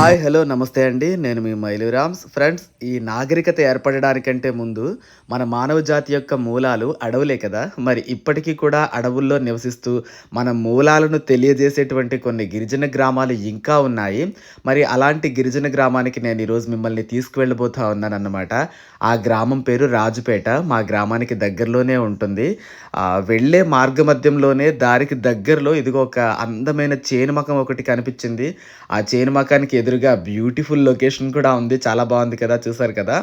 Hi hello నమస్తే అండి. నేను మీ మైలురామ్స్. ఫ్రెండ్స్, ఈ నాగరికత ఏర్పడడానికంటే ముందు మన మానవ జాతి యొక్క మూలాలు అడవులే కదా! మరి ఇప్పటికీ కూడా అడవుల్లో నివసిస్తూ మన మూలాలను తెలియజేసేటువంటి కొన్ని గిరిజన గ్రామాలు ఇంకా ఉన్నాయి. మరి అలాంటి గిరిజన గ్రామానికి నేను ఈరోజు మిమ్మల్ని తీసుకువెళ్ళబోతా ఉన్నానన్నమాట. ఆ గ్రామం పేరు రాజుపేట. మా గ్రామానికి దగ్గరలోనే ఉంటుంది. వెళ్ళే మార్గమధ్యంలోనే దారికి దగ్గరలో ఇదిగో ఒక అందమైన చేనుమకం ఒకటి కనిపించింది. ఆ చేనుమకానికి ఎదురుగా బ్యూటిఫుల్ లొకేషన్ కూడా ఉంది. చాలా బాగుంది కదా! చూసారు కదా!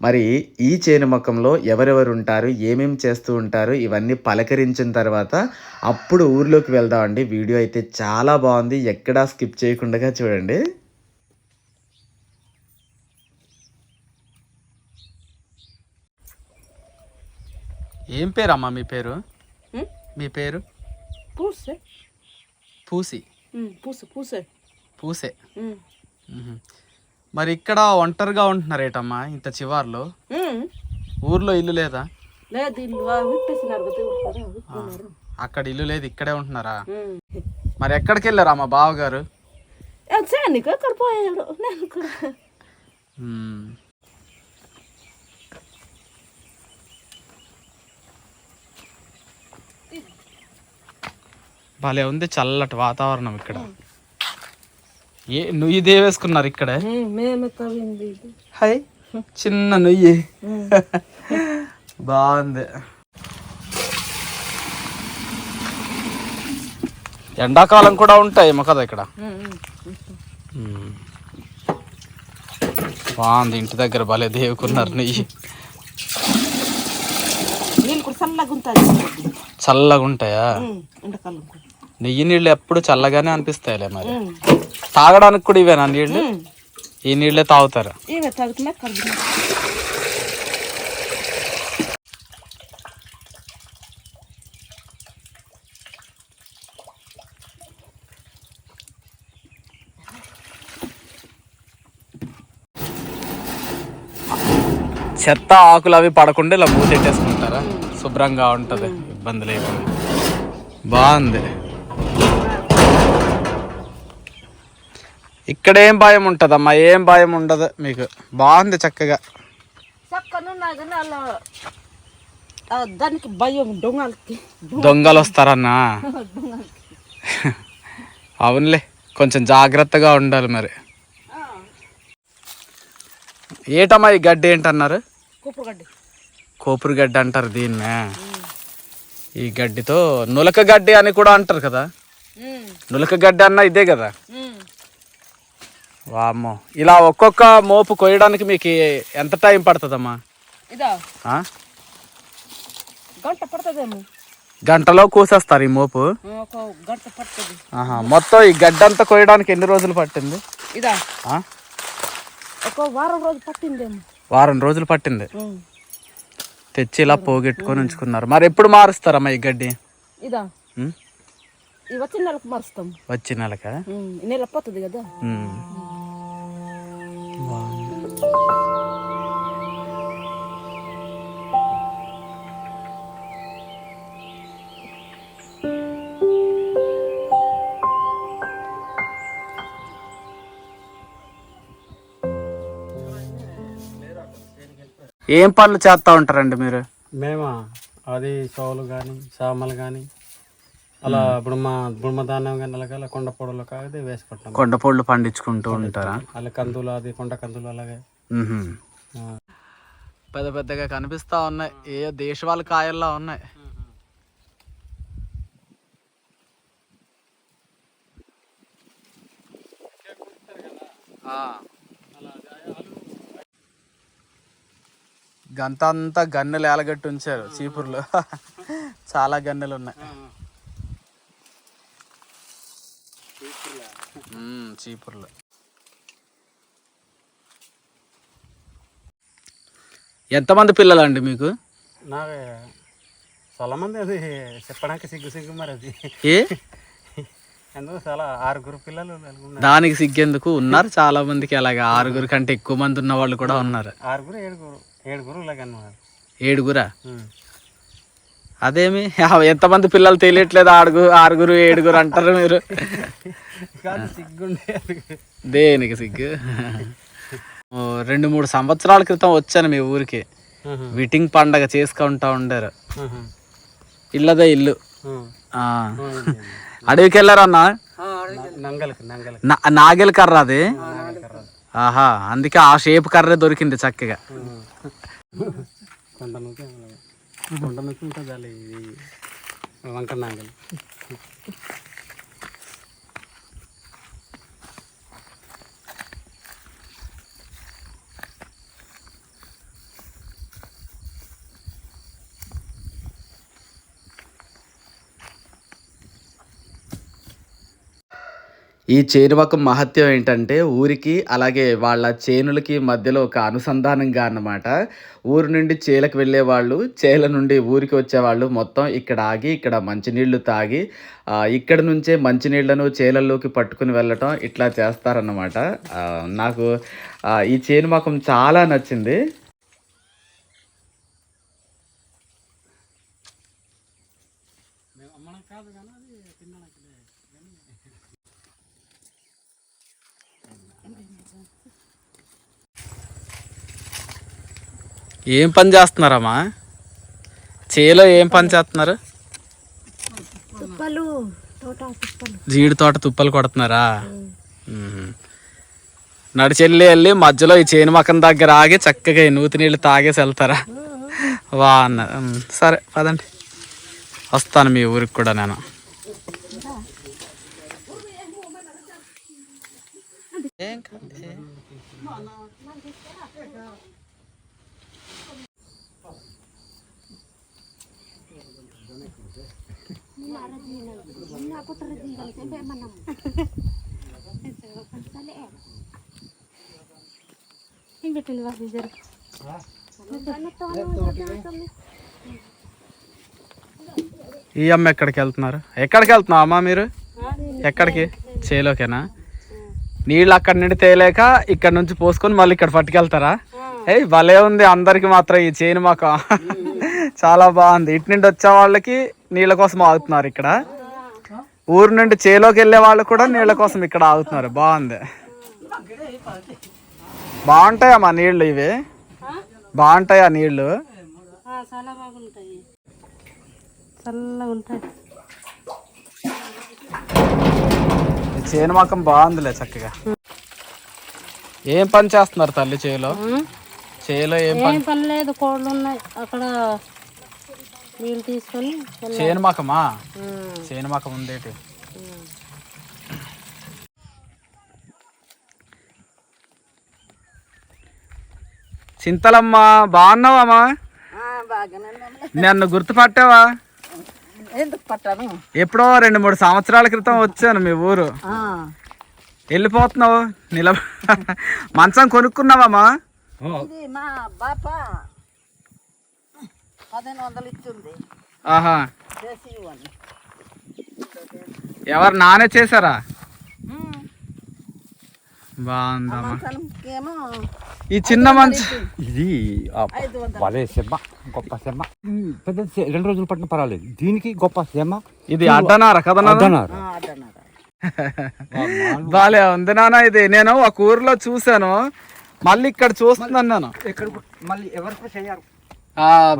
మరి ఈ చేనుమకంలో ఎవరెవరు ఉంటారు, ఏమేమి చేస్తూ ఉంటారు, ఇవన్నీ పలకరించిన తర్వాత అప్పుడు ఊర్లోకి వెళ్దామండి. వీడియో అయితే చాలా బాగుంది. ఎక్కడా స్కిప్ చేయకుండా చూడండి. ఏం పేరమ్మా మీ పేరు? మీ పేరు? పూసే. పూసి. పూసే. పూసే. మరి ఇక్కడ ఒంటరిగా ఉంటున్నారేటమ్మా ఇంత చివార్లో? ఊర్లో ఇల్లు లేదా? లేదు, ఇల్లు విప్పేసినారు కదా. అక్కడ ఇల్లు లేదు, ఇక్కడే ఉంటున్నారా? మరి ఎక్కడికి వెళ్ళారా మా బావగారు? ఎక్కడ పోయాడు? నేను కూడా భలే ఉంది చల్లటి వాతావరణం ఇక్కడ. నువ్వు ఇదే వేసుకున్నారు ఇక్కడే? హాయ్, చిన్న నుయ్యి బాగుంది. ఎండాకాలం కూడా ఉంటాయేమో కదా ఇక్కడ. బాగుంది, ఇంటి దగ్గర భలే దేవుకున్నారు నెయ్యి. చల్లగా ఉంటాయా? నెయ్యి నీళ్ళు ఎప్పుడు చల్లగానే అనిపిస్తాయిలే. మరి తాగడానికి కూడా ఇవేనా నీళ్ళు? ఈ నీళ్ళే తాగుతారా? చెత్త ఆకులు అవి పడకుండా ఇలా మూతెట్టేసుకుంటారా? శుభ్రంగా ఉంటుంది, ఇబ్బంది లేకుండా. బాగుంది. ఇక్కడ ఏం భయం ఉంటుందమ్మా? ఏం భయం ఉండదు మీకు. బాగుంది చక్కగా. దానికి భయం దొంగలు వస్తారన్నా? అవునులే, కొంచెం జాగ్రత్తగా ఉండాలి. మరి ఏటమ్మా ఈ గడ్డి ఏంటన్నారు? కోపురు గడ్డి అంటారు దీన్నే. ఈ గడ్డితో నులక గడ్డి అని కూడా అంటారు కదా. నులక గడ్డి అన్న ఇదే కదా. వామ్మో, ఇలా ఒక్కొక్క మోపు కొయ్యడానికి మీకు ఎంత టైం పడుతుందమ్మా? గంటలో కోసేస్తారు ఈ మోపు? మొత్తం ఈ గడ్డి అంతా కొయ్యడానికి ఎన్ని రోజులు పట్టింది? వారం రోజులు పట్టింది. తెచ్చి ఇలా పోగొట్టుకొని ఉంచుకున్నారు. మరి ఎప్పుడు మారుస్తారమ్మా ఈ గడ్డి? వచ్చే నెలకు మారుస్తాం. వచ్చే నెలకా? నెల పోతుంది కదా. ఏం పనులు చేస్తూ ఉంటారండి మీరు? మేమా అది సోలు కానీ సామలు కానీ అలా బుడమధాన్యం కానీ అలాగే కొండ పొడలు కాదు వేసుకుంటాం. కొండ పొడులు పండించుకుంటూ ఉంటారా? అలా కందులు, అది కొండ కందులు అలాగే పెద్ద పెద్దగా కనిపిస్తా ఉన్నాయి. ఏ దేశవాళీ కాయల్లా ఉన్నాయి. గంత అంతా గన్నెలు ఏలగట్టి ఉంచారు చీపుర్లు. చాలా గన్నెలు ఉన్నాయి. చీపుర్లు. ఎంతమంది పిల్లలు అండి మీకు? నాకు చాలా మంది, అది చెప్పడానికి సిగ్గు మరి. అది ఎందుకు చాలా 6 పిల్లలు. దానికి సిగ్గెందుకు? ఉన్నారు చాలా మందికి. అలాగా 6 కంటే ఎక్కువ మంది ఉన్న వాళ్ళు కూడా ఉన్నారు. 6 7 ఇలాగ అన్నమాట. 7 అదేమి ఎంతమంది పిల్లలు తెలియట్లేదు, ఆరుగురు 7 అంటారు మీరు. సిగ్గుండే దేనికి సిగ్గు? 2-3 సంవత్సరాల క్రితం వచ్చాను మీ ఊరికి. విటింగ్ పండగ చేసుకుంటా ఉండారు. ఇల్లదే ఇల్లు. అడవికి వెళ్ళారన్నా? నాగేల కర్ర అది. ఆహా, అందుకే ఆ షేప్ కర్రే దొరికింది చక్కగా. కొండ నుంచి ఉంటుంది అది వంకర నాగలి. ఈ చేరువకం మహత్యం ఏంటంటే ఊరికి అలాగే వాళ్ళ చేనులకి మధ్యలో ఒక అనుసంధానంగా అన్నమాట. ఊరు నుండి చేలకు వెళ్ళేవాళ్ళు, చేల నుండి ఊరికి వచ్చేవాళ్ళు మొత్తం ఇక్కడ ఆగి ఇక్కడ మంచినీళ్ళు తాగి ఇక్కడ నుంచే మంచినీళ్లను చేలల్లోకి పట్టుకుని వెళ్ళటం ఇట్లా చేస్తారన్నమాట. నాకు ఈ చేనుమకం చాలా నచ్చింది. ఏం పని చేస్తున్నారమ్మా? చేలో ఏం పని చేస్తున్నారు? జీడి తోట తుప్పలు కొడుతున్నారా? నడిచెళ్ళి మధ్యలో ఈ చేను మకం దగ్గర ఆగి చక్కగా ఈ నూతి నీళ్ళు తాగేసి వెళ్తారా? అన్నారు. సరే పదండి, వస్తాను మీ ఊరికి కూడా నేను. ఈ అమ్మ ఎక్కడికి వెళ్తున్నారు? ఎక్కడికి వెళ్తున్నావు అమ్మా మీరు? ఎక్కడికి? చేలోకేనా? నీళ్ళు అక్కడ నుండి తేలేక ఇక్కడ నుంచి పోసుకొని మళ్ళీ ఇక్కడ పట్టుకెళ్తారా? భలే ఉంది. అందరికి మాత్రం ఈ చేను మాకు చాలా బాగుంది. ఇటు నుండి వచ్చే వాళ్ళకి నీళ్ళ కోసం ఆగుతున్నారు ఇక్కడ. ఊరు నుండి చేలోకి వెళ్ళే వాళ్ళు కూడా నీళ్ళ కోసం ఇక్కడ ఆగుతున్నారు. బాగుంది. బాగుంటాయమ్మా నీళ్ళు? ఇవి బాగుంటాయా నీళ్ళు? చాలా బాగుంటాయి, చల్లగా ఉంటాయి. చేను మాకం బాగుందిలే చక్కగా. ఏం పని చేస్తున్నారు తల్లి చేలో? చేలో ఏం పని లేదు, కోళ్ళు ఉన్నాయి అక్కడ నీళ్ళు తీసుకొని. చేను మాకమా? చేను మాకం ఉందేటి? చింతలమ్మా బాగున్నావమ్మా? నన్ను గుర్తుపట్టావా? ఎందుకు పట్టాను? ఎప్పుడో 2-3 సంవత్సరాల క్రితం వచ్చాను మీ ఊరు. వెళ్ళిపోతున్నావు మంచం కొనుక్కున్నావమ్మా? మా బాప 1500 ఇచ్చింది. ఆహా, ఎవరు నానే చేశారా? బాగుందమ్మా. ఈ చిన్న మంచం ఇది భలే సెమ్మ, గొప్ప సెమ్మ. పెద్ద 2 రోజులు పట్టిన పర్వాలేదు, దీనికి గొప్ప సెమ్మ. ఇది అడ్డనారా కదా? బాలే ఉంది నాన్న. ఇది నేను ఒక ఊర్లో చూసాను, మళ్ళీ ఇక్కడ చూస్తున్నాను నేను. మళ్ళీ ఎవరికి చేయరు.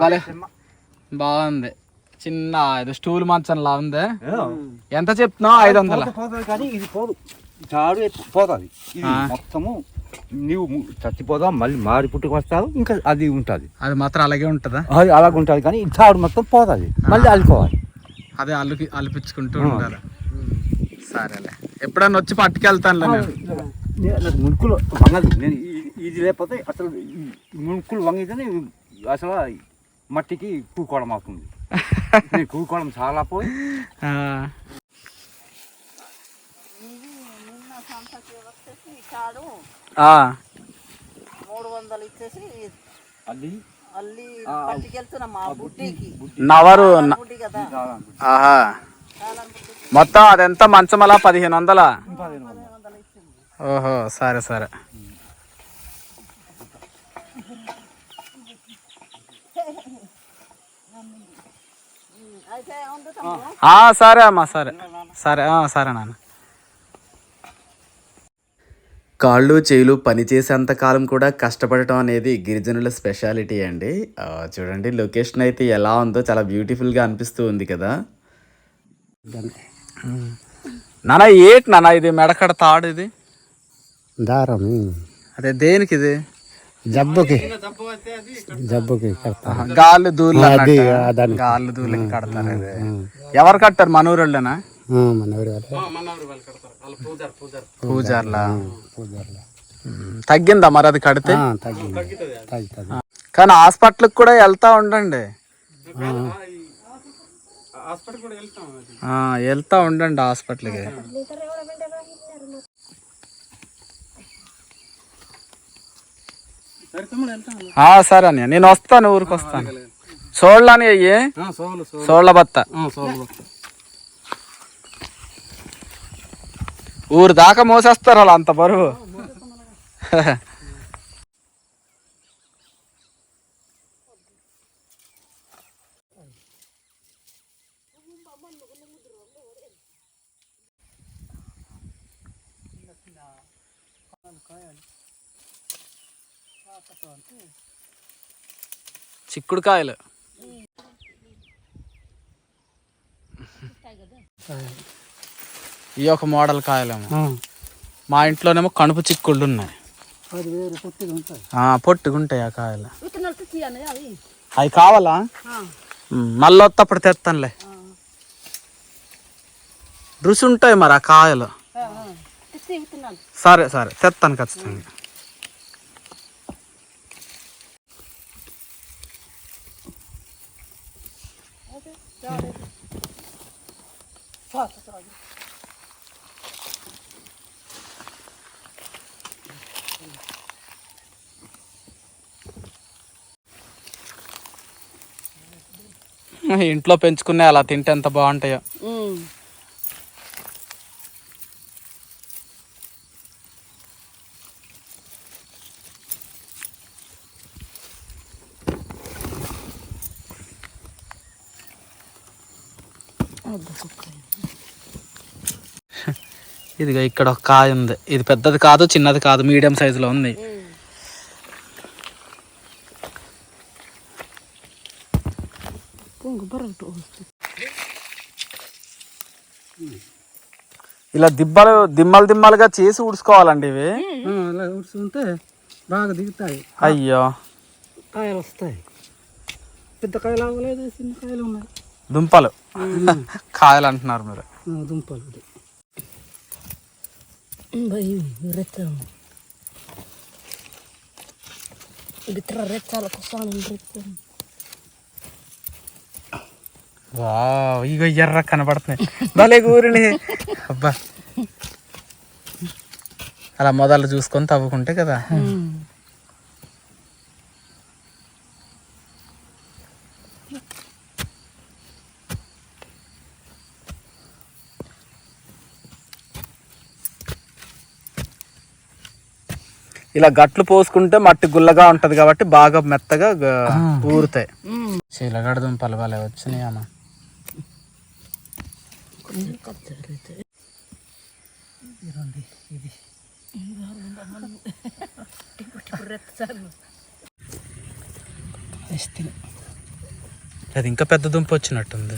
భలే బాగుంది. చిన్న ఇది స్టూల్ మంచం లా ఉంది. ఎంత చెప్తున్నావు? 500. పోతుంది కానీ ఇది పోదు, తాడు పోతుంది. ఇది మొత్తము నీవు చచ్చిపోదాం, మళ్ళీ మారి పుట్టుకు వస్తావు, ఇంకా అది ఉంటుంది. అది మాత్రం అలాగే ఉంటుందా? అది అలాగే ఉంటుంది కానీ ఈ తాడు మొత్తం పోతుంది, మళ్ళీ అల్లుకోవాలి. అదే అల్లిపించుకుంటూ ఉండాలి. సరేలే, ఎప్పుడన్నా వచ్చి పట్టుకెళ్తాను. నాకు మునుకులు వంగదు. నేను ఇది లేకపోతే అసలు మునుకులు వంగితేనే అసలు మట్టికి కూకోవడం అవుతుంది. నేను కూకోవడం చాలా పోయి. ఆ 300 ఇచ్చేసి అల్లి పట్టుకెళ్తున్నా మా బుడ్డికి. నవరు. బుడ్డి కదా. ఆహా, మొత్తం అదెంత మంచం అలా 1500? ఓహో, సరే సరే. సరే అమ్మా, సరే సరే సరే నాన్న. కాళ్ళు చేతులు పనిచేసేంత కాలం కూడా కష్టపడటం అనేది గిరిజనుల స్పెషాలిటీ అండి. చూడండి లొకేషన్ అయితే ఎలా ఉందో, చాలా బ్యూటిఫుల్గా అనిపిస్తూ ఉంది కదా. నాన్న ఏటి నాన్న ఇది మెడకడ తాడు ఇది? దారం అదే దేనికి ఇది? జబ్బుకి కడతా. గాళ్ళు దూళ్ళు అది అన్నట్టు. దానికి. గాళ్ళు దూళ్ళకి కడతారు అది. ఎవరు కట్టారు? మన ఊరోళ్ళేనా? మన ఊరి పూజార్లా? పూజారులు తగ్గిందా మరి అది కడితే? తగ్గుతుంది. కానీ హాస్పిటల్కి కూడా వెళ్తా ఉండండి. వెళ్తా ఉండండి హాస్పిటల్కి. సరే అన్నయ్య, నేను వస్తాను, ఊరికి వస్తాను. సోళ్ళని అయ్యి సోళ్ళ బత్త ఊరు దాకా మోసేస్తారు అలా అంత బరువు. చిక్కుడుకాయలు ఈ ఒక మోడల్ కాయలేమో. మా ఇంట్లోనేమో కణుపు చిక్కుళ్ళు ఉన్నాయి. పొట్టుకుంటాయి ఆ కాయలు. అవి కావాలా? మళ్ళీ వస్తప్పుడు తెస్తానులే. రుచి ఉంటాయి మరి ఆ కాయలు. సరే సరే తెస్తాను ఖచ్చితంగా. ఇంట్లో పెంచుకునే అలా తింటే ఎంత బాగుంటాయో. ఇదిగా ఇక్కడ ఒక కాయ ఉంది. ఇది పెద్దది కాదు చిన్నది కాదు, మీడియం సైజులో ఉంది. ఇలా దిమ్మలుగా చేసి ఉడుచుకోవాలండి ఇవి. ఉడుచుకుంటే బాగా దిగుతాయి. అయ్యో కాయలు వస్తాయి. పెద్ద కాయలు అవ్వలేదు, చిన్న కాయలు ఉన్నాయి. దుంపలు కాయలు అంటున్నారు మీరు. దుంపలు వావ్, ఇగో ఎర్ర కనబడుతున్నాయి. భలే కూరిని. అబ్బా, అలా మొదలు చూసుకొని తవ్వుకుంటే కదా. ఇలా గట్లు పోసుకుంటే మట్టి గుల్లగా ఉంటది కాబట్టి బాగా మెత్తగా ఊరుతాయి. చీలగడ దుంపలు భలే వచ్చినాయి అమ్మ. అది ఇంకా పెద్ద దుంప వచ్చినట్టుంది.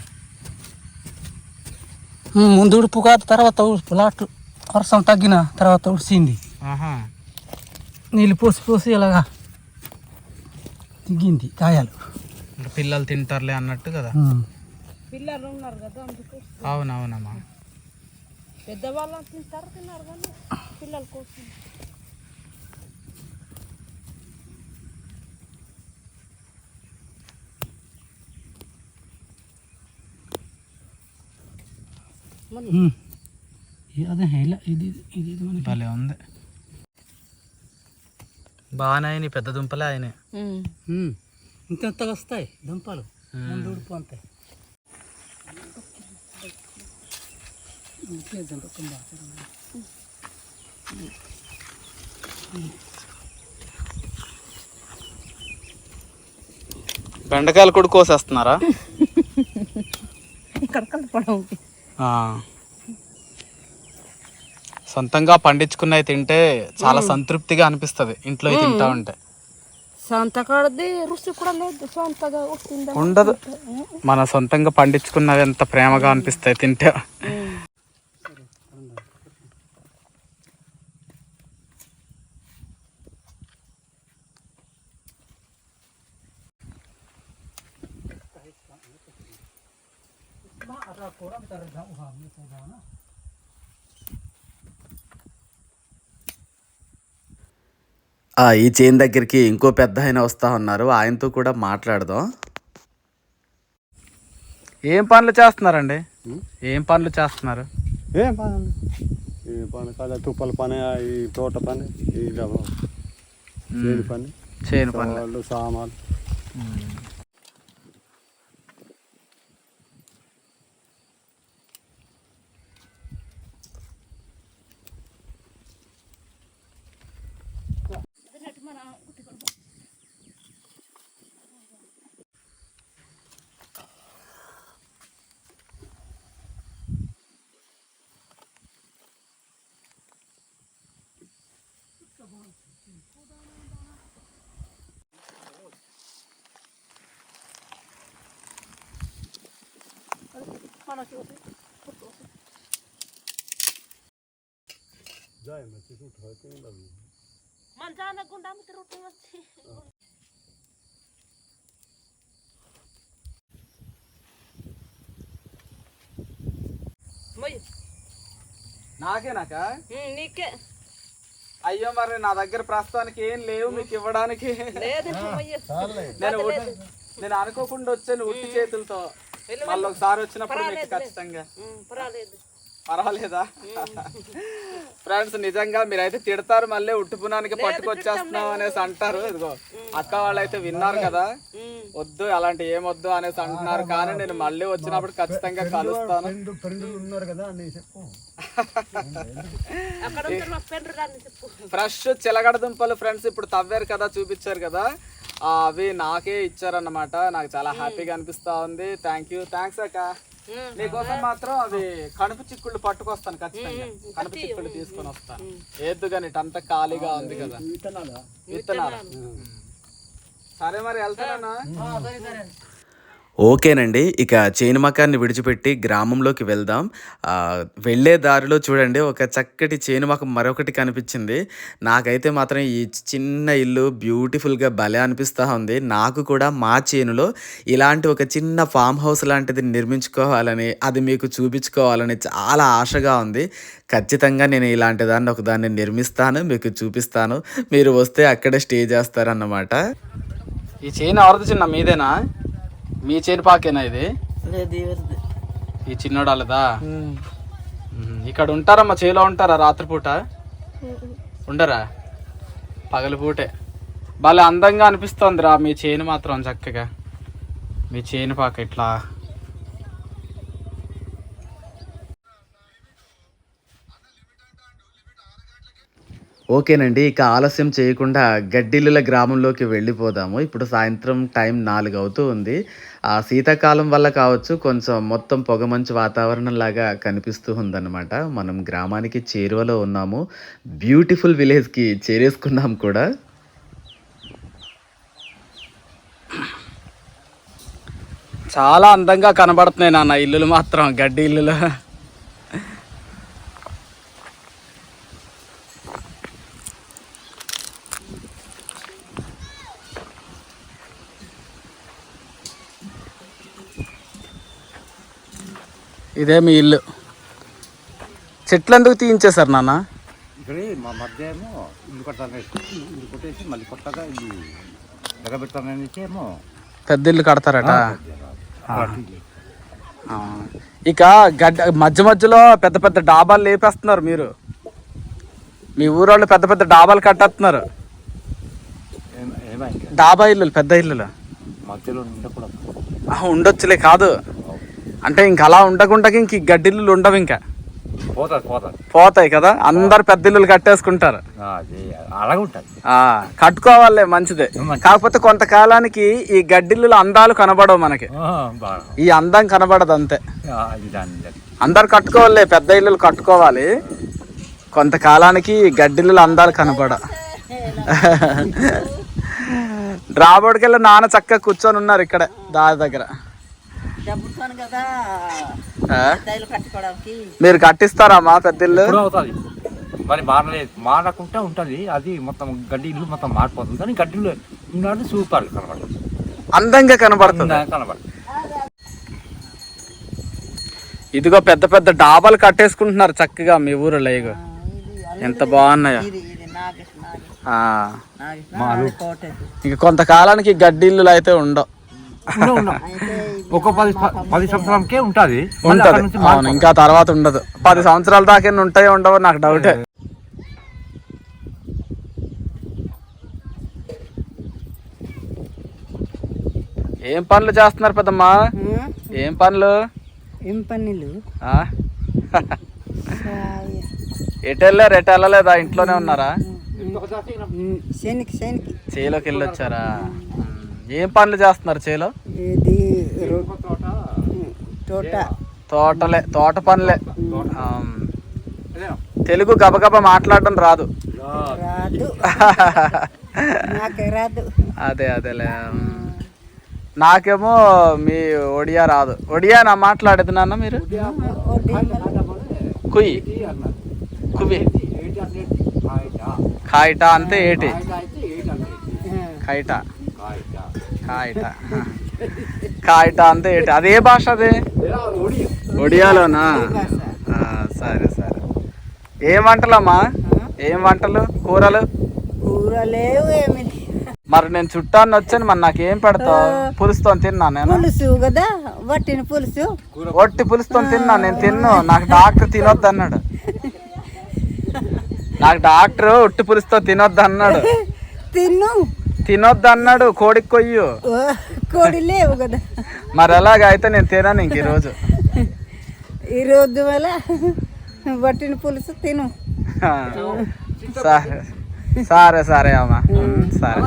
ముందు ఉడుపు కాదు, తర్వాత ఉడుపు. లాస్ట్ వర్షం తగ్గిన తర్వాత ఉడిచింది. నీళ్ళు పోసి ఇలాగా దిగింది కాయలు. పిల్లలు తింటారులే అన్నట్టు కదా. పిల్లలు ఉన్నారు కదా, అవునవునమ్మా. పెద్దవాళ్ళు తిన్నారు కానీ పిల్లల కోసం. అదే ఇది భలే ఉంది. బాగానే అయినాయి పెద్ద దుంపలే అయినాయి. ఇంతగా వస్తాయి దుంపలు. ముందు ఉడుపు అంతాయి. బెండకాయలు కూడా కోసేస్తున్నారా? సొంతంగా పండించుకున్నవి తింటే చాలా సంతృప్తిగా అనిపిస్తుంది ఇంట్లో తింటా ఉంటే. సొంతకాడది రుచి కూడా లేదు, సొంతగా ఉండదు. మన సొంతంగా పండించుకున్నవి ఎంత ప్రేమగా అనిపిస్తాయి తింటే. ఈ చేను దగ్గరికి ఇంకో పెద్ద ఆయన వస్తా ఉన్నారు, ఆయనతో కూడా మాట్లాడదాం. ఏం పనులు చేస్తున్నారండి? ఏం పనులు చేస్తున్నారు? ఏం పని అండి? ఈ పని కాదు, తుప్పల పని, ఈ తోట పని, ఈ చేను పని, చేను పనులు. వాళ్ళు సామాన్లు. నాకేనాకా? నీకే. అయ్యో మరి నా దగ్గర ప్రస్తుతానికి ఏం లేవు మీకు ఇవ్వడానికి. నేను అనుకోకుండా వచ్చాను ఉట్టి చేతులతో. మళ్ళీ ఒకసారి వచ్చినప్పుడు మీకు ఖచ్చితంగా. పర్వాలేదా? ఫ్రెండ్స్ నిజంగా మీరైతే తిడతారు, మళ్ళీ ఉట్టుపునానికి పట్టుకొచ్చేస్తున్నాం అనేసి అంటారు. ఇదిగో అక్క వాళ్ళు అయితే విన్నారు కదా, వద్దు అలాంటి ఏమొద్దు అనేసి అంటున్నారు. కానీ నేను మళ్ళీ వచ్చినప్పుడు ఖచ్చితంగా కలుస్తాను. ఫ్రెష్ చిలగడ దుంపలు ఫ్రెండ్స్ ఇప్పుడు తవ్వారు కదా, చూపించారు కదా, అవి నాకే ఇచ్చారన్నమాట. నాకు చాలా హ్యాపీగా అనిపిస్తా ఉంది. థ్యాంక్స్ అక్క. నీకోసం మాత్రం అవి కణుపు చిక్కుళ్ళు పట్టుకొస్తాను ఖచ్చితంగా. కణుపు చిక్కుళ్ళు తీసుకొని వస్తాను. ఏద్దు కానీ అంతా ఖాళీగా ఉంది కదా విత్తనాలు. సరే మరి వెళ్తానా? ఓకేనండి, ఇక చేను మకాన్ని విడిచిపెట్టి గ్రామంలోకి వెళ్దాం. వెళ్ళే దారిలో చూడండి ఒక చక్కటి చేను మకం మరొకటి కనిపించింది. నాకైతే మాత్రం ఈ చిన్న ఇల్లు బ్యూటిఫుల్గా భలే అనిపిస్తూ ఉంది. నాకు కూడా మా చేనులో ఇలాంటి ఒక చిన్న ఫామ్ హౌస్ లాంటిది నిర్మించుకోవాలని, అది మీకు చూపించుకోవాలని చాలా ఆశగా ఉంది. ఖచ్చితంగా నేను ఇలాంటి ఒకదాన్ని నిర్మిస్తాను, మీకు చూపిస్తాను. మీరు వస్తే అక్కడే స్టే చేస్తారన్నమాట. ఈ చేను ఎవరిది చిన్న? మీదేనా? మీ చేను పాకేనా ఇది? ఈ చిన్నోడు వాళ్ళదా? ఇక్కడ ఉంటారమ్మా, చేలో ఉంటారా రాత్రిపూట? ఉండరా? పగలపూటే. భలే అందంగా అనిపిస్తుంది రా మీ చేను మాత్రం. చక్కగా మీ చేను పాక ఇట్లా. ఓకేనండి, ఇక ఆలస్యం చేయకుండా గడ్డిల్లుల గ్రామంలోకి వెళ్ళిపోదాము. ఇప్పుడు సాయంత్రం టైం 4 అవుతూ ఉంది. శీతాకాలం వల్ల కావచ్చు కొంచెం మొత్తం పొగమంచు వాతావరణం లాగా కనిపిస్తూ ఉందన్నమాట. మనం గ్రామానికి చేరువలో ఉన్నాము. బ్యూటిఫుల్ విలేజ్కి చేరేసుకున్నాం కూడా. చాలా అందంగా కనబడుతున్నాయి నాన్న ఇల్లులు మాత్రం, గడ్డి ఇల్లులు. ఇదే మీ ఇల్లు. చెట్లు ఎందుకు తీయించేశారు నాన్న? ఇక్కడ మా మధ్య ఏమో ఇల్లు కట్టాలి, ఇల్లు కొట్టేసి మళ్ళీ కొత్తగా ఇది ఎగబెట్టాలని ఏమో పెద్ద ఇల్లు కడతారట. ఇక మధ్య మధ్యలో పెద్ద పెద్ద డాబాలు లేపేస్తున్నారు మీరు. మీ ఊరోళ్ళు పెద్ద పెద్ద డాబాలు కట్టేస్తున్నారు. డాబా ఇల్లులు, పెద్ద ఇల్లులు మధ్యలో ఉండొచ్చులే. కాదు అంటే ఇంక అలా ఉండకుండా ఇంక గడ్డిల్లు ఉండవు. ఇంకా పోతుంది పోతాయి కదా, అందరు పెద్ద ఇల్లులు కట్టేసుకుంటారు. అది అలాగే ఉంటుంది. కట్టుకోవాలే మంచిదే. కాకపోతే కొంతకాలానికి ఈ గడ్డిల్లుల అందాలు కనబడవు మనకి, ఈ అందం కనబడదు అంతే. అందరు కట్టుకోవాలి, పెద్ద ఇల్లులు కట్టుకోవాలి, కొంతకాలానికి గడ్డిల్లుల అందాలు కనబడ. రాబోడికెళ్ళి నాన్న చక్కగా కూర్చొని ఉన్నారు ఇక్కడే దారి దగ్గర. మీరు కట్టిస్తారమ్మా పెద్ద ఇల్లు? అవుతుంది మరి మారకుంటే ఉంటుంది. అది మొత్తం గడ్డి ఇల్లు మొత్తం మారిపోతుంది, కానీ గడ్డి ఇల్లు ఉన్నాడు సూపర్ కనబడుతుంది, అందంగా కనబడుతుంది. ఇదిగో పెద్ద పెద్ద డాబాలు కట్టేసుకుంటున్నారు చక్కగా మీ ఊరిలో. ఇగో ఎంత బాగున్నాయో. ఇక కొంతకాలానికి గడ్డి ఇల్లులు అయితే ఉండవు. ఒక 10 సంవత్సరాలకే ఉంటుంది. అవును, ఇంకా తర్వాత ఉండదు. 10 సంవత్సరాల దాకా ఉంటాయో ఉండవో నాకు డౌటే. ఏం పనులు చేస్తున్నారు పెద్దమ్మా? ఏం పనులు? ఎటు వెళ్ళారు? ఎటు వెళ్ళలేదా? ఇంట్లోనే ఉన్నారా? చేలోకి వెళ్ళి వచ్చారా? ఏం పనులు చేస్తున్నారు చేలో? తోట పనులే. తెలుగు గబగబా మాట్లాడడం రాదు. అదేలే. నాకేమో మీ ఒడియా రాదు. ఒడియా నా మాట్లాడేది నాన్న మీరు? కుయ్ కువి కాయిట అంతే. ఏటి కాయిట కాయిట కాయిట అంతే. ఏటి అదే భాష అదే ఒడియాలోనా? సరే సరే. ఏం వంటలమ్మా? ఏం వంటలు? కూరలు? మరి నేను చుట్టాన్ని వచ్చాను, మరి నాకేం పెడతావు? పులుసుతో తిన్నా నేను. కదా వట్టిన పులుసు, ఒట్టి పులుసుతో తిన్నా నేను. తిన్ను, నాకు డాక్టర్ తినొద్దు అన్నాడు. నాకు డాక్టర్ ఒట్టి పులుసుతో తినొద్దు అన్నాడు. తినొద్దు అన్నాడు. కోడికి కొయ్యు. కోడి లేవు కదా. మరి ఎలాగ అయితే నేను తినను ఇంక ఈరోజు. ఈరోజు వల్ల వట్టిన పులుసు తిను. సరే సరే సరే అమ్మా, సరే.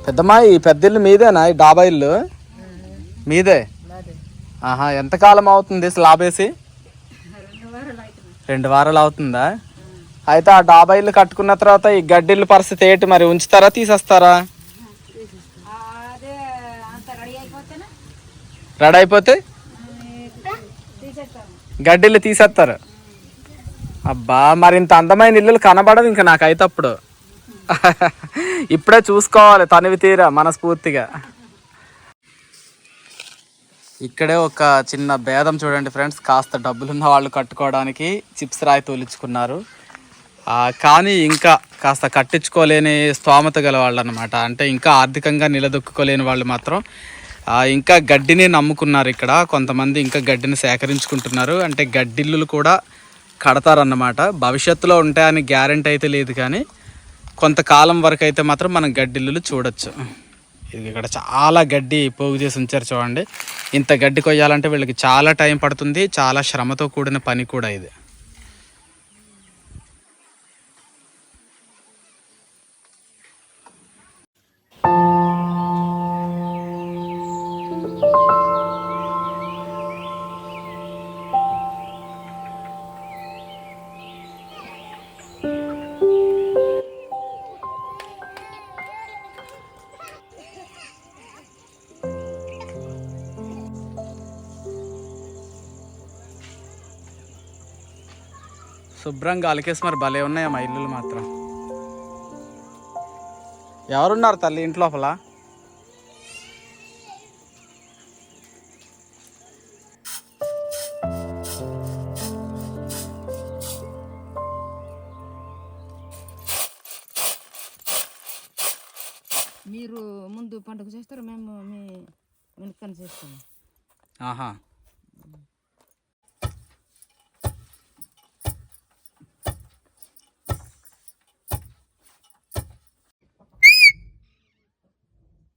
పెద్దమ్మా, ఈ పెద్ద ఇల్లు మీదేనా? ఈ డాబా ఇల్లు మీదే? ఆహా. ఎంతకాలం అవుతుంది స్లాబ్ వేసి? 2 వారాలు అవుతుందా? అయితే ఆ డాబా ఇల్లు కట్టుకున్న తర్వాత ఈ గడ్డిల్లు పరిస్థితి ఏంటి మరి? ఉంచుతారా తీసేస్తారా? రెడీ అయిపోతే గడ్డిల్లు తీసేస్తారు. అబ్బా, మరి ఇంత అందమైన ఇల్లులు కనబడవు ఇంకా నాకైతే. అప్పుడు ఇప్పుడే చూసుకోవాలి తనివి తీరా మనస్ఫూర్తిగా. ఇక్కడే ఒక చిన్న భేదం చూడండి ఫ్రెండ్స్. కాస్త డబ్బులున్న వాళ్ళు కట్టుకోవడానికి చిప్స్ రాయి తోలించుకున్నారు, కానీ ఇంకా కాస్త కట్టించుకోలేని స్తోమత గల వాళ్ళు అనమాట. అంటే ఇంకా ఆర్థికంగా నిలదొక్కుకోలేని వాళ్ళు మాత్రం ఇంకా గడ్డిని నమ్ముకున్నారు. ఇక్కడ కొంతమంది ఇంకా గడ్డిని సేకరించుకుంటున్నారు. అంటే గడ్డిల్లులు కూడా కడతారన్నమాట. భవిష్యత్తులో ఉంటాయని గ్యారెంటీ అయితే లేదు, కానీ కొంతకాలం వరకు అయితే మాత్రం మనం గడ్డిల్లులు చూడొచ్చు. ఇది ఇక్కడ చాలా గడ్డి పోగు చేసి ఉంచారు చూడండి. ఇంత గడ్డి కొయ్యాలంటే వీళ్ళకి చాలా టైం పడుతుంది, చాలా శ్రమతో కూడిన పని కూడా ఇది. శుభ్రంగా అలికేసి మరి భలే ఉన్నాయి మా ఇల్లులు మాత్రం. ఎవరున్నారు తల్లి ఇంటి లోపల? మీరు ముందు పండుగ చేస్తారు, మేము మీ వెనుకని చేస్తాము. ఆహా.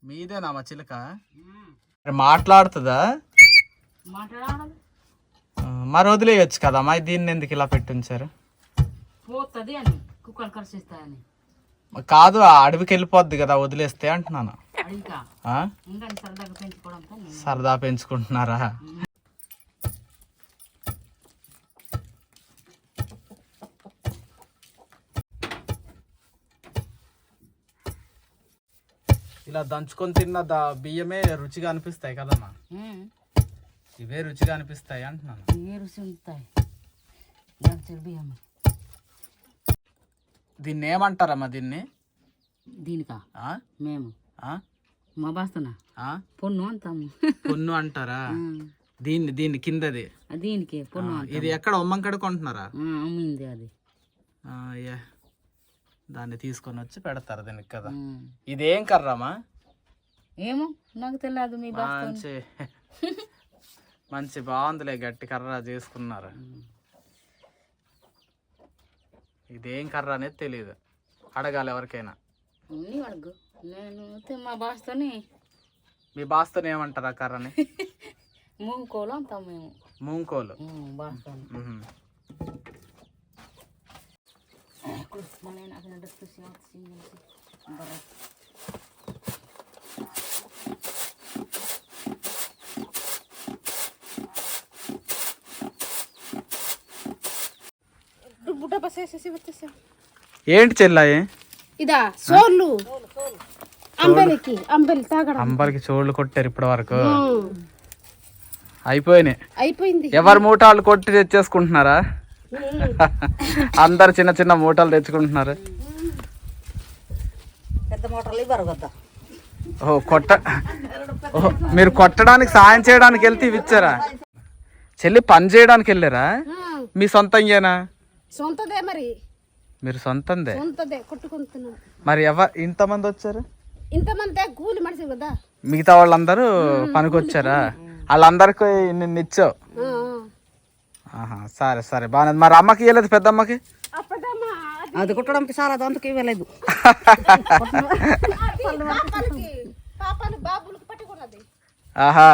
మీదేనా మా చిలుక? మరి మాట్లాడుతుందా? మాట్లాడాలి మరి వదిలేయచ్చు కదమ్మా, దీన్ని ఎందుకు ఇలా పెట్టించారు? పోతుంది అని కుక్కలు కరిచేస్తాయని. కాదు, ఆ అడవికి వెళ్ళిపోద్ది కదా వదిలేస్తే అంటున్నాను. అడిగా ఆ? ఇంకా సరదాగా పెంచుకోవడంతో సరదా పెంచుకుంటున్నారా? ఇలా దంచుకొని తిన్న బియ్యమే రుచిగా అనిపిస్తాయి కదమ్మా. ఇవే రుచిగా అనిపిస్తాయి అంటున్నాను. ఏ రుచి ఉంటాయి దంచిన బియ్యం. దీన్ని ఏమంటారమ్మా దీన్ని? దీనికా ఆ? మేము ఆ? మా బాస్తున్నా ఆ? పొన్ను అంటాము. పొన్ను అంటారా? దీన్ని కిందది దీనికి పొన్ను ఇది ఎక్కడ ఉమ్మంకడ కొంటున్నారా? అమ్మింది అది. దాన్ని తీసుకొని వచ్చి పెడతారు దీనికి కదా. ఇదేం కర్రమ్మా? ఏమో నాకు తెలియదు. మీ మంచి మంచి బాగుందిలే, గట్టి కర్ర చేసుకున్నారు. ఇదేం కర్ర అనేది తెలియదు, అడగాలి ఎవరికైనా. అడుగు. నేను మా బాస్తోని. మీ బాస్తోని ఏమంటారు ఆ కర్రని? మూంకోలు అంటాం మేము. మూంకోలు బాస్తోని. ఏంటి చెల్లాయి? ఇదా సోళ్ళు అంబలికి అంబలి తాగడం. అంబలికి చోళ్ళు కొట్టారు ఇప్పటి వరకు, అయిపోయినాయి. అయిపోయింది. ఎవరి మూటాలు కొట్టి తెచ్చేసుకుంటున్నారా? అందరు చిన్న చిన్న మూటలు తెచ్చుకుంటున్నారు. పెద్ద మోటార్లు ఇవ్వరు కదా. మీరు కొట్టడానికి సాయం చేయడానికి వెళ్తే ఇవి ఇచ్చారా? చెల్లి పని చేయడానికి వెళ్ళారా? మీ సొంతంగా? సొంతదే మరి. మీరు సొంతందే? సొంతదే కొట్టుకుంటున్నాం. మరి ఇంతమంది వచ్చారు? ఇంతమంది కూలి మనిషి కదా. మిగతా వాళ్ళందరూ పనికొచ్చారా? వాళ్ళందరికీ నిన్ను ఇచ్చావు? సరే సరే, బాగా. మరి అమ్మకి ఇవ్వలేదు? పెద్దమ్మకి? అది కుట్టడానికి చాలా అందుకు ఇవ్వలేదు. ఆహా,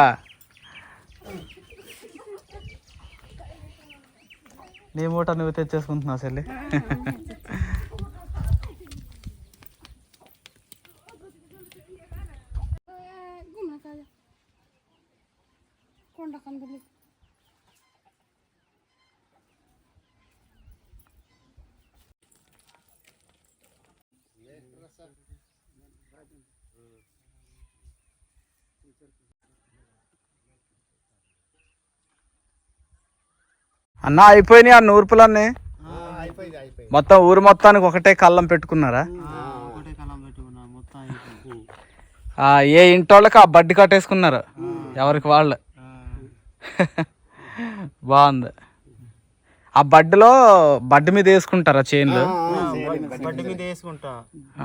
నీ మూట నువ్వు తెచ్చేసుకుంటున్నావు చెల్లి. అన్నా అయిపోయినాయి ఆ నూర్పులన్నీ? మొత్తం ఊరు మొత్తానికి ఒకటే కళ్ళం పెట్టుకున్నారా? ఏ ఇంటోళ్ళకి ఆ బడ్డి కట్టేసుకున్నారు ఎవరికి వాళ్ళు. బాగుంది. ఆ బడ్డి మీద వేసుకుంటారా చైన్లు? బడ్డి మీద వేసుకుంటా.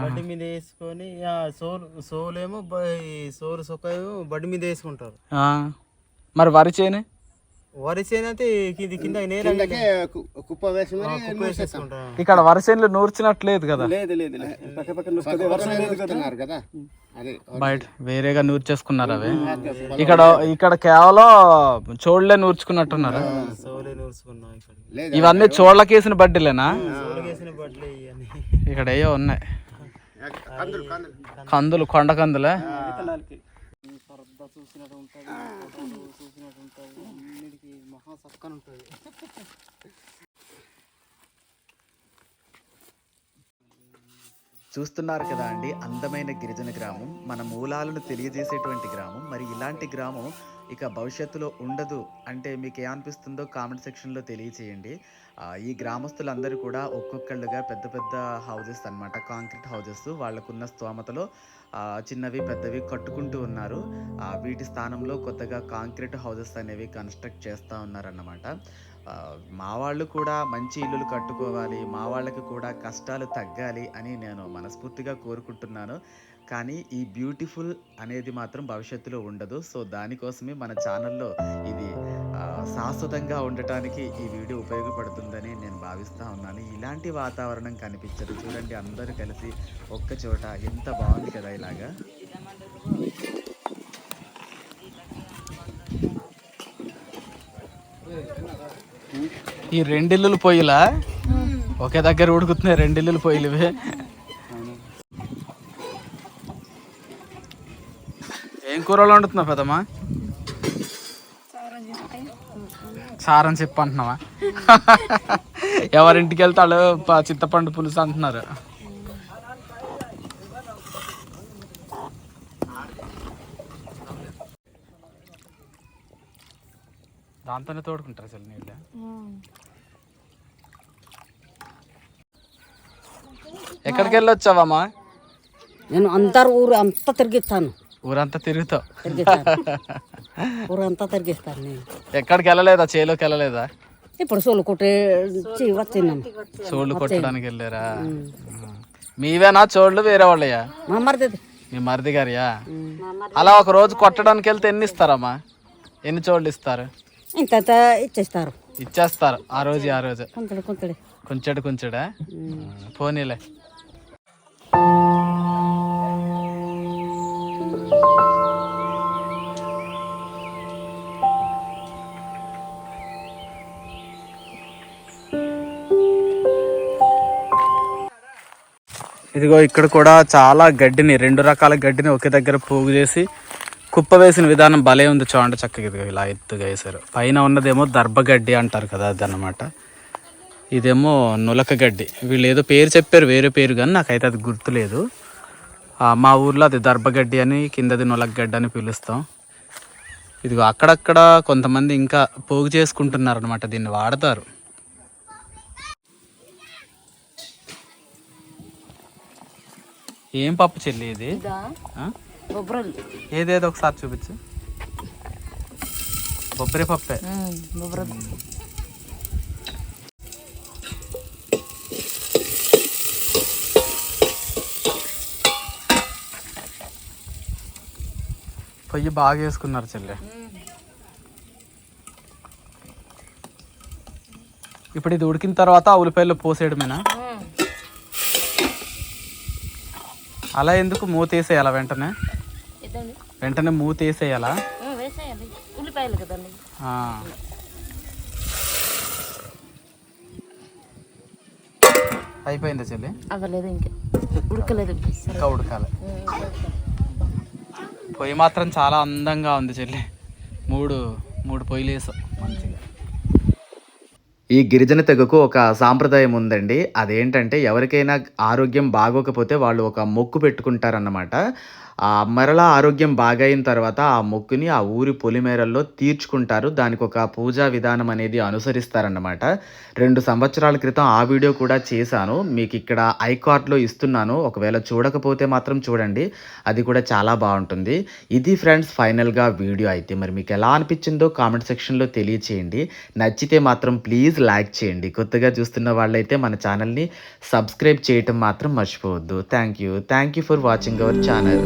బడ్డి మీద వేసుకొని సోలేమో సోలు సొక్కాయో బడ్డి మీద వేసుకుంటారు. మరి వరి చేను? వరి చేను అయితే కింద కుప్ప వేసి ఇక్కడ వరి చేనులు నూర్చినట్లేదు కదా. బయట వేరేగా నూర్చేసుకున్నారు అవి. ఇక్కడ కేవలం చోళ్ళే నూర్చుకున్నట్టున్నారు. ఇవన్నీ చోళ్ళకేసిన బడ్డీలేనా? ఇక్కడ ఏయో ఉన్నాయి కందులు, కొండ కందులే. చూస్తున్నారు కదా అండి, అందమైన గిరిజన గ్రామం, మన మూలాలను తెలియజేసేటువంటి గ్రామం. మరి ఇలాంటి గ్రామం ఇక భవిష్యత్తులో ఉండదు అంటే మీకు ఏమనిపిస్తుందో కామెంట్ సెక్షన్లో తెలియచేయండి. ఈ గ్రామస్తులందరూ కూడా ఒక్కొక్కళ్ళుగా పెద్ద పెద్ద హౌజెస్ అన్నమాట, కాంక్రీట్ హౌజెస్, వాళ్ళకున్న స్తోమతలో చిన్నవి పెద్దవి కట్టుకుంటూ ఉన్నారు. వీటి స్థానంలో కొత్తగా కాంక్రీట్ హౌజెస్ అనేవి కన్స్ట్రక్ట్ చేస్తూ ఉన్నారన్నమాట. మా వాళ్ళు కూడా మంచి ఇల్లులు కట్టుకోవాలి, మా వాళ్ళకి కూడా కష్టాలు తగ్గాలి అని నేను మనస్ఫూర్తిగా కోరుకుంటున్నాను. కానీ ఈ బ్యూటిఫుల్ అనేది మాత్రం భవిష్యత్తులో ఉండదు. సో దానికోసమే మన ఛానల్లో ఇది శాశ్వతంగా ఉండటానికి ఈ వీడియో ఉపయోగపడుతుందని నేను భావిస్తూ ఉన్నాను. ఇలాంటి వాతావరణం కనిపించదు చూడండి, అందరూ కలిసి ఒక్క చోట ఎంత బాగుంది కదా ఇలాగా. ఈ రెండిల్లులు పొయ్యిలా ఒకే దగ్గర ఉడుకుతున్నాయి, రెండిల్లులు పొయ్యిలు ఇవే. ఏం కూరలు వండుతున్నావు పెద్దమ్మా? సారని చెప్పి అంటున్నావా? ఎవరింటికి వెళ్తాడు చింతపండు పులుసు అంటున్నారు. దాంతోనే తోడుకుంటారు అసలు నీళ్ళు. ఎక్కడికి వెళ్ళొచ్చావమ్మా? నేను అందరు ఊరు అంతా తిరిగిస్తాను, ఊరంతా తిరుగుతావు. ఊరంతా తిరిగిస్తాను నేను. ఎక్కడికి వెళ్ళలేదా? చేలోకి వెళ్ళలేదా? ఇప్పుడు సోలు కొట్టే వచ్చినాం. చోళ్ళు కొట్టడానికి వెళ్ళారా? మీవేనా చోళ్ళు వేరే వాళ్ళయా? మా మరిది మీ మరిది గారియా? అలా ఒక రోజు కొట్టడానికి వెళ్తే ఎన్ని ఇస్తారమ్మా? ఎన్ని చోళ్ళు ఇస్తారు? ఇంత ఇచ్చేస్తారు, ఇచ్చేస్తారు ఆ రోజు కొంతడు కొంతడే. కొంచెడా? పోనీలే. ఇదిగో ఇక్కడ కూడా చాలా గడ్డిని, 2 రకాల గడ్డిని ఒకే దగ్గర పోగు చేసి కుప్ప వేసిన విధానం భలే ఉంది చూడండి. చక్కగా ఇదిగో ఇలా ఎత్తుగా వేసారు. పైన ఉన్నదేమో దర్భగడ్డి అంటారు కదా, అదన్నమాట. ఇదేమో నులక గడ్డి. వీళ్ళు ఏదో పేరు చెప్పారు, వేరే పేరు, కానీ నాకైతే అది గుర్తులేదు. మా ఊర్లో అది దర్భగడ్డి అని, కిందది నులక గడ్డి అని పిలుస్తాం. ఇదిగో అక్కడక్కడ కొంతమంది ఇంకా పోగు చేసుకుంటున్నారు అనమాట, దీన్ని వాడతారు. ఏం పప్పు చెల్లి ఇది? ఏదేదో ఒకసారి చూపించు. బొబ్బరి పప్పే. పొయ్యి బాగా వేసుకున్నారు చెల్లె. ఇప్పుడు ఇది ఉడికిన తర్వాత ఆ ఉల్లిపాయలు పోసేయడమేనా? అలా ఎందుకు? మూతేసేయాలా వెంటనే? వెంటనే మూతేసేయాలా? ఉల్లిపాయలు కదండి. అయిపోయిందా చెల్లి? అవ్వలేదు, ఇంకా ఉడకలేదు, ఇంకా ఉడకాలి. పొయ్యి మాత్రం చాలా అందంగా ఉంది చెల్లి. మూడు పొయ్యిలు వేసాం మంచిగా. ఈ గిరిజన తెగకు ఒక సాంప్రదాయం ఉందండి. అదేంటంటే ఎవరికైనా ఆరోగ్యం బాగోకపోతే వాళ్ళు ఒక మొక్కు పెట్టుకుంటారన్నమాట. మరలా ఆరోగ్యం బాగైన తర్వాత ఆ మొక్కుని ఆ ఊరి పొలిమేరల్లో తీర్చుకుంటారు. దానికి ఒక పూజా విధానం అనేది అనుసరిస్తారన్నమాట. 2 సంవత్సరాల క్రితం ఆ వీడియో కూడా చేశాను, మీకు ఇక్కడ ఐకార్డ్లో ఇస్తున్నాను. ఒకవేళ చూడకపోతే మాత్రం చూడండి, అది కూడా చాలా బాగుంటుంది. ఇది ఫ్రెండ్స్ ఫైనల్గా వీడియో అయితే. మరి మీకు ఎలా అనిపించిందో కామెంట్ సెక్షన్లో తెలియచేయండి. నచ్చితే మాత్రం ప్లీజ్ లైక్ చేయండి. కొత్తగా చూస్తున్న వాళ్ళైతే మన ఛానల్ని సబ్స్క్రైబ్ చేయటం మాత్రం మర్చిపోవద్దు. Thank you for watching our channel.